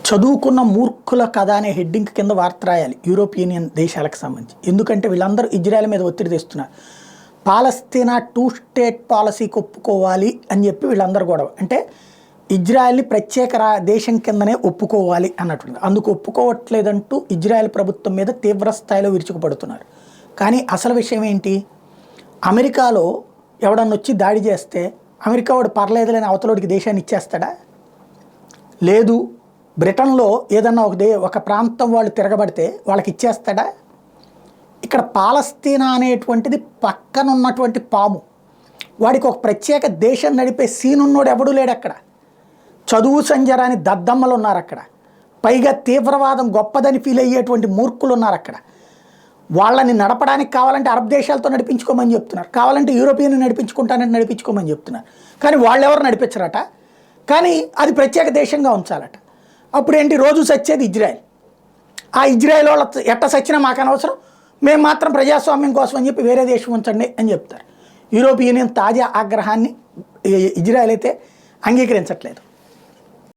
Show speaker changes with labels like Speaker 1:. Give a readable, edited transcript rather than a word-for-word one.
Speaker 1: చదువుకున్న మూర్ఖుల కథ అనే హెడ్డింగ్ కింద వార్త రాయాలి యూరోపియన్ యూనియన్ దేశాలకు సంబంధించి. ఎందుకంటే వీళ్ళందరూ ఇజ్రాయెల్ మీద ఒత్తిడి తెస్తున్నారు. పాలస్తీనా 2 స్టేట్ పాలసీకి ఒప్పుకోవాలి అని చెప్పి వీళ్ళందరూ గొడవ. అంటే ఇజ్రాయెల్ని ప్రత్యేక దేశం కిందనే ఒప్పుకోవాలి అన్నట్టుంది. అందుకు ఒప్పుకోవట్లేదంటూ ఇజ్రాయెల్ ప్రభుత్వం మీద తీవ్ర స్థాయిలో విరుచుకుపడుతున్నారు. కానీ అసలు విషయం ఏంటి? అమెరికాలో ఎవడన్నా వచ్చి దాడి చేస్తే అమెరికా వాడు పర్లేదులేని అవతలోడికి దేశాన్ని ఇచ్చేస్తాడా? లేదు. బ్రిటన్లో ఏదన్నా ఒక ప్రాంతం వాళ్ళు తిరగబడితే వాళ్ళకి ఇచ్చేస్తాడా? ఇక్కడ పాలస్తీనా అనేటువంటిది పక్కన ఉన్నటువంటి పాము. వాడికి ఒక ప్రత్యేక దేశం నడిపే సీన్ ఉన్నోడు ఎవడూ లేడు అక్కడ. చదువు సంజరాని దద్దమ్మలు ఉన్నారు అక్కడ. పైగా తీవ్రవాదం గొప్పదని ఫీల్ అయ్యేటువంటి మూర్ఖులు ఉన్నారు అక్కడ. వాళ్ళని నడపడానికి కావాలంటే అరబ్ దేశాలతో నడిపించుకోమని చెప్తున్నారు, కావాలంటే యూరోపియన్ నడిపించుకుంటానంటే నడిపించుకోమని చెప్తున్నారు. కానీ వాళ్ళెవరు నడిపించరట. కానీ అది ప్రత్యేక దేశంగా ఉంచాలట. అప్పుడు ఏంటి? రోజు సచ్చేది ఇజ్రాయెల్. ఆ ఇజ్రాయెల్ వాళ్ళ ఎట్ట సచ్చినా మాకు అనవసరం, మేము మాత్రం ప్రజాస్వామ్యం కోసం అని చెప్పి వేరే దేశం ఉంచండి అని చెప్తారు. యూరోపియన్ యూనియన్ తాజా ఆగ్రహాన్ని ఇజ్రాయెల్ అయితే అంగీకరించట్లేదు.